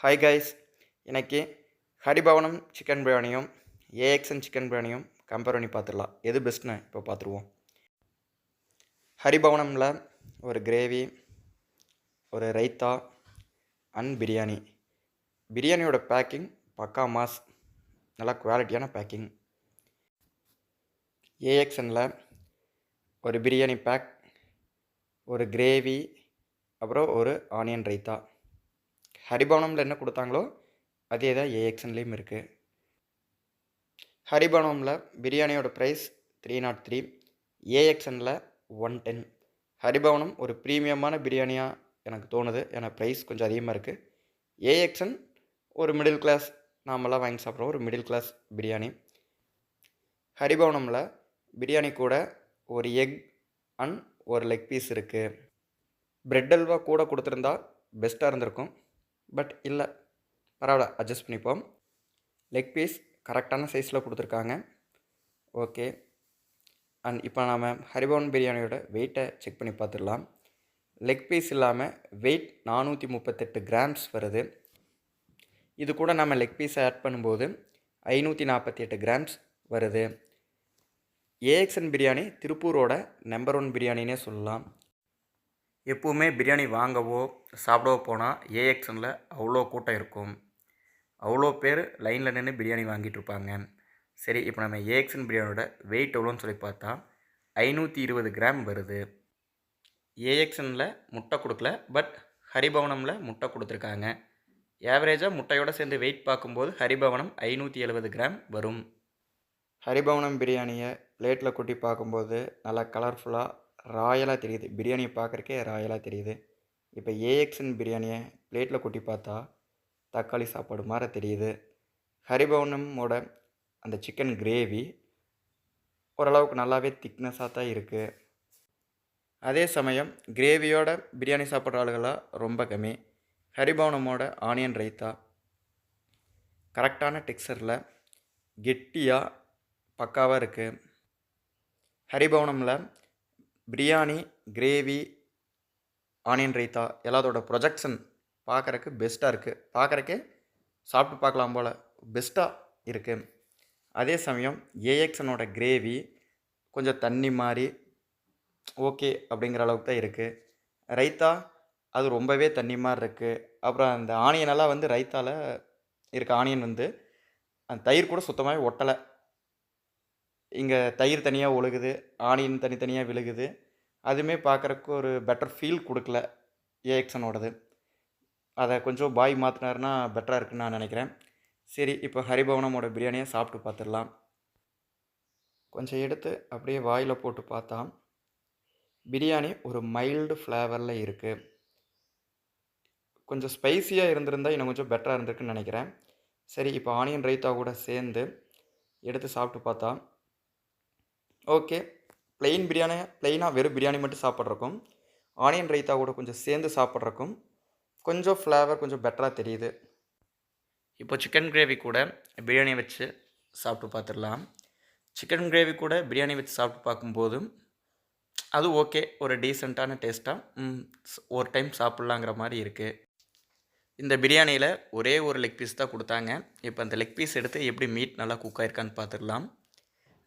Hi guys. இன்னைக்கு Haribhavanam chicken பிரியாணியும் AXN chicken பிரியாணியும் கம்பேர் பண்ணி பார்த்துடலாம். எது பெஸ்ட்னு இப்போ பார்த்துருவோம். ஹரிபவனமில் ஒரு கிரேவி, ஒரு ரைத்தா அண்ட் பிரியாணி. பிரியாணியோட பேக்கிங் பக்கா மாஸ், நல்லா குவாலிட்டியான பேக்கிங். ஏஎக்ஸ்எனில் ஒரு பிரியாணி பேக், ஒரு கிரேவி, அப்புறம் ஒரு ஆனியன் ரைத்தா. ஹரிபவனமில் என்ன கொடுத்தாங்களோ அதே தான் ஏஎக்ஸ்என்லேயும் இருக்குது. ஹரிபவனமில் பிரியாணியோட ப்ரைஸ் 303, ஏஎக்ஸ்எனில் 110. ஹரிபவனம் ஒரு ப்ரீமியமான பிரியாணியாக எனக்கு தோணுது, ஏன்னா ப்ரைஸ் கொஞ்சம் அதிகமாக இருக்குது. ஏஎக்ஸ்என் ஒரு மிடில் கிளாஸ், நாமெல்லாம் வாங்கி சாப்பிட்றோம், ஒரு மிடில் கிளாஸ் பிரியாணி. ஹரிபவனமில் பிரியாணி கூட ஒரு எக் அண்ட் ஒரு லெக் பீஸ் இருக்குது. பிரெட் அல்வா கூட கொடுத்துருந்தா பெஸ்ட்டாக இருந்திருக்கும், பட் இல்லை, பரவாயில்ல, அட்ஜஸ்ட் பண்ணிப்போம். லெக் பீஸ் கரெக்டான சைஸில் கொடுத்துருக்காங்க. ஓகே. அண்ட் இப்போ நாம் ஹரிபவன் பிரியாணியோட வெயிட்டை செக் பண்ணி பார்த்துடலாம். லெக் பீஸ் இல்லாமல் வெயிட் 438 கிராம்ஸ் வருது. இது கூட நம்ம லெக் பீஸை ஆட் பண்ணும்போது 548 கிராம்ஸ் வருது. ஏஎக்ஸ்என் பிரியாணி திருப்பூரோட நம்பர் 1 பிரியாணினே சொல்லலாம். எப்போவுமே பிரியாணி வாங்கவோ சாப்பிடவோ போனால் ஏஎக்ஸ்எனில் அவ்வளோ கூட்டம் இருக்கும், அவ்வளோ பேர் லைனில் நின்று பிரியாணி வாங்கிட்டு இருப்பாங்க. சரி, இப்போ நம்ம ஏஎக்ஸ்என் பிரியாணியோட வெயிட் எவ்வளோன்னு சொல்லி பார்த்தா 520 கிராம் வருது. ஏஎக்ஸ்எனில் முட்டை கொடுக்கல, பட் ஹரிபவனமில் முட்டை கொடுத்துருக்காங்க. ஆவரேஜாக முட்டையோடு சேர்ந்து வெயிட் பார்க்கும்போது ஹரிபவனம் 570 கிராம் வரும். ஹரிபவனம் பிரியாணியை பிளேட்டில் கொட்டி பார்க்கும்போது நல்லா கலர்ஃபுல்லாக ராயலாக தெரியுது. பிரியாணியை பார்க்குறக்கே ராயலாக தெரியுது. இப்போ ஏஎக்ஸ்என் பிரியாணியை பிளேட்டில் கொட்டி பார்த்தா தக்காளி சாப்பாடு மாதிரி தெரியுது. ஹரிபவனமோட அந்த சிக்கன் கிரேவி ஓரளவுக்கு நல்லாவே திக்னஸாக தான் இருக்குது. அதே சமயம் கிரேவியோட பிரியாணி சாப்பிட்ற ஆளுகளாக ரொம்ப கம்மி. ஹரிபவனமோட ஆனியன் ரைத்தா கரெக்டான டெக்ஸ்சரில் கெட்டியாக பக்காவாக இருக்குது. ஹரிபவனமில் பிரியாணி, கிரேவி, ஆனியன் ரைத்தா எல்லாத்தோட ப்ரொஜெக்ஷன் பார்க்குறக்கு பெஸ்ட்டாக இருக்குது. பார்க்குறக்கே சாப்பிட்டு பார்க்கலாம் போல் பெஸ்ட்டாக இருக்குது. அதே சமயம் ஏஎக்ஸ்எனோட கிரேவி கொஞ்சம் தண்ணி மாதிரி ஓகே அப்படிங்கிற அளவுக்கு தான் இருக்குது. ரைத்தா அது ரொம்பவே தண்ணி மாதிரி இருக்குது. அப்புறம் அந்த ஆனியனெல்லாம் வந்து ரைத்தாவில் இருக்க ஆனியன் வந்து அந்த தயிர் கூட சுத்தமாகவே ஒட்டலை. இங்கே தயிர் தனியாக ஒழுகுது, ஆனியன் தனித்தனியாக விழுகுது. அதுவுமே பார்க்குறக்கு ஒரு பெட்டர் ஃபீல் கொடுக்கல ஏஎக்ஸ்எனோடது. அதை கொஞ்சம் பாய் மாற்றினாருன்னா பெட்டராக இருக்குன்னு நான் நினைக்கிறேன். சரி, இப்போ ஹரிபவனமோட பிரியாணியை சாப்பிட்டு பார்த்துடலாம். கொஞ்சம் எடுத்து அப்படியே வாயில் போட்டு பார்த்தா பிரியாணி ஒரு மைல்டு ஃப்ளேவரில் இருக்குது. கொஞ்சம் ஸ்பைஸியாக இருந்திருந்தால் இன்னும் கொஞ்சம் பெட்டராக இருந்திருக்குன்னு நினைக்கிறேன். சரி, இப்போ ஆனியன் ரைத்தா கூட சேர்ந்து எடுத்து சாப்பிட்டு பார்த்தா ஓகே. ப்ளெயினாக வெறும் பிரியாணி மட்டும் சாப்பிட்றக்கும் ஆனியன் ரைத்தா கூட கொஞ்சம் சேர்ந்து சாப்பிட்றக்கும் கொஞ்சம் ஃப்ளேவர் கொஞ்சம் பெட்டராக தெரியுது. இப்போ சிக்கன் கிரேவி கூட பிரியாணி வச்சு சாப்பிட்டு பார்த்துடலாம். சிக்கன் கிரேவி கூட பிரியாணி வச்சு சாப்பிட்டு பார்க்கும்போது அது ஓகே, ஒரு டீசெண்டான டேஸ்ட்டாக ஒரு டைம் சாப்பிட்லாங்கிற மாதிரி இருக்குது. இந்த பிரியாணியில் ஒரே ஒரு லெக் பீஸ் தான் கொடுத்தாங்க. இப்போ அந்த லெக் பீஸ் எடுத்து எப்படி மீட் நல்லா குக் ஆகிருக்கான்னு பார்த்துடலாம்.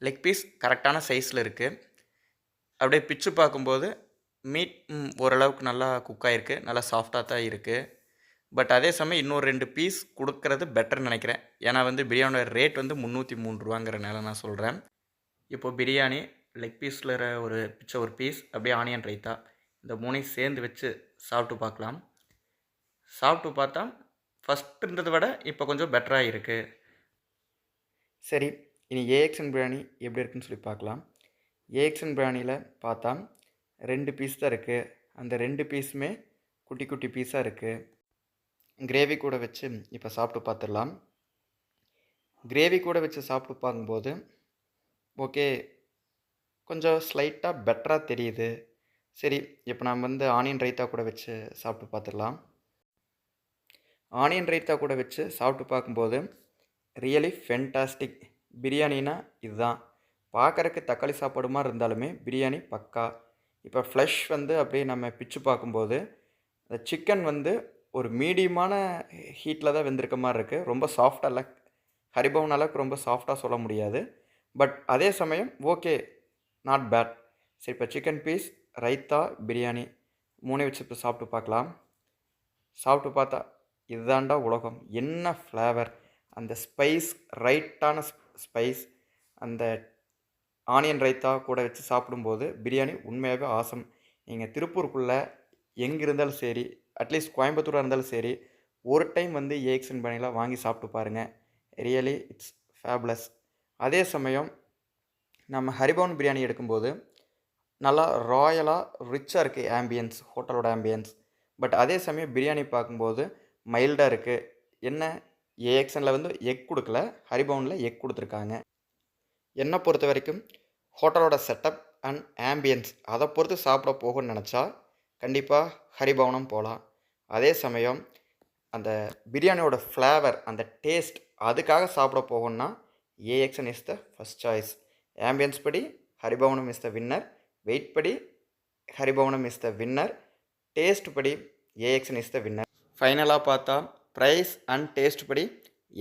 லெக் பீஸ் கரெக்டான சைஸில் இருக்குது. அப்படியே பிச்சு பார்க்கும்போது மீட் ஓரளவுக்கு நல்லா குக் ஆகிருக்கு, நல்லா சாஃப்டாக தான் இருக்குது. பட் அதே சமயம் இன்னொரு 2 பீஸ் கொடுக்கறது பெட்டர்னு நினைக்கிறேன். ஏன்னா வந்து பிரியாணியோட ரேட் வந்து 303 ரூபாங்கிறனால நான் சொல்கிறேன். இப்போது பிரியாணி, லெக் பீஸில் ஒரு பீஸ், அப்படியே ஆனியன் ரைத்தா, இந்த 3ஐயும் சேர்ந்து வச்சு சாப்பிட்டு பார்க்கலாம். சாப்பிட்டு பார்த்தா ஃபஸ்ட் இருந்ததை விட இப்போ கொஞ்சம் பெட்டராக இருக்குது. சரி, இனி ஏஎக்ஸ்என் பிரியாணி எப்படி இருக்குன்னு சொல்லி பார்க்கலாம். ஏஎக்ஸ்என் பிரியாணியில் பார்த்தா 2 பீஸ் தான் இருக்குது. அந்த 2 பீஸுமே குட்டி குட்டி பீஸாக இருக்குது. கிரேவி கூட வச்சு இப்போ சாப்பிட்டு பார்த்துடலாம். கிரேவி கூட வச்சு சாப்பிட்டு பார்க்கும்போது ஓகே, கொஞ்சம் ஸ்லைட்டாக பெட்டராக தெரியுது. சரி, இப்போ நம்ம வந்து ஆனியன் ரைத்தா கூட வச்சு சாப்பிட்டு பார்த்துடலாம். ஆனியன் ரைத்தா கூட வச்சு சாப்பிட்டு பார்க்கும்போது ரியலி ஃபென்டாஸ்டிக். பிரியாணினா இதுதான். பார்க்குறக்கு தக்காளி சாப்பாடு மாதிரி இருந்தாலுமே பிரியாணி பக்கா. இப்போ ஃப்ளஷ் வந்து அப்படியே நம்ம பிச்சு பார்க்கும்போது அந்த சிக்கன் வந்து ஒரு மீடியமான ஹீட்டில் தான் வெந்திருக்க மாதிரி இருக்குது. ரொம்ப சாஃப்டாக இல்லை, ஹரிபவன் அளவுக்கு ரொம்ப சாஃப்டாக சொல்ல முடியாது. பட் அதே சமயம் ஓகே, நாட் பேட். சரி, இப்போ சிக்கன் பீஸ், ரைத்தா, பிரியாணி 3 வச்சு இப்போ சாப்பிட்டு பார்க்கலாம். சாப்பிட்டு பார்த்தா இதுதான்டா உலகம். என்ன ஃப்ளேவர், அந்த ஸ்பைஸ், ரைட்டான ஸ்பைஸ், அந்த ஆனியன் ரைத்தா கூட வச்சு சாப்பிடும்போது பிரியாணி உண்மையாகவே ஆசம். நீங்கள் திருப்பூருக்குள்ளே எங்கே இருந்தாலும் சரி, அட்லீஸ்ட் கோயம்புத்தூராக இருந்தாலும் சரி, ஒரு டைம் வந்து ஏஎக்ஸ்என் பிரியாணிலாம் வாங்கி சாப்பிட்டு பாருங்கள். Really it's fabulous. அதே சமயம் நம்ம ஹரிபவன் பிரியாணி எடுக்கும்போது நல்லா ராயலாக ரிச்சாக இருக்குது ஆம்பியன்ஸ், ஹோட்டலோட ஆம்பியன்ஸ். பட் அதே சமயம் பிரியாணி பார்க்கும்போது மைல்டாக இருக்குது. என்ன, ஏஎக்ஸ்எனில் வந்து எக் கொடுக்கல, ஹரிபவனில் எக் கொடுத்துருக்காங்க. என்னை பொறுத்த வரைக்கும் ஹோட்டலோட செட்டப் அண்ட் ஆம்பியன்ஸ் அதை பொறுத்து சாப்பிட போகணும்னு நினச்சா கண்டிப்பாக ஹரிபவனம் போகலாம். அதே சமயம் அந்த பிரியாணியோட ஃப்ளேவர், அந்த டேஸ்ட், அதுக்காக சாப்பிட போகணுன்னா AXN is the first choice. Ambience படி Haribhavanam is the winner, weight படி Haribhavanam is the winner, taste படி ஏஎக்ஸ்என் இஸ் த வின்னர். ஃபைனலாக பார்த்தா ப்ரைஸ் அண்ட் டேஸ்ட் படி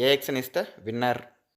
ஏஎக்ஸ்என் இஸ் த வின்னர்.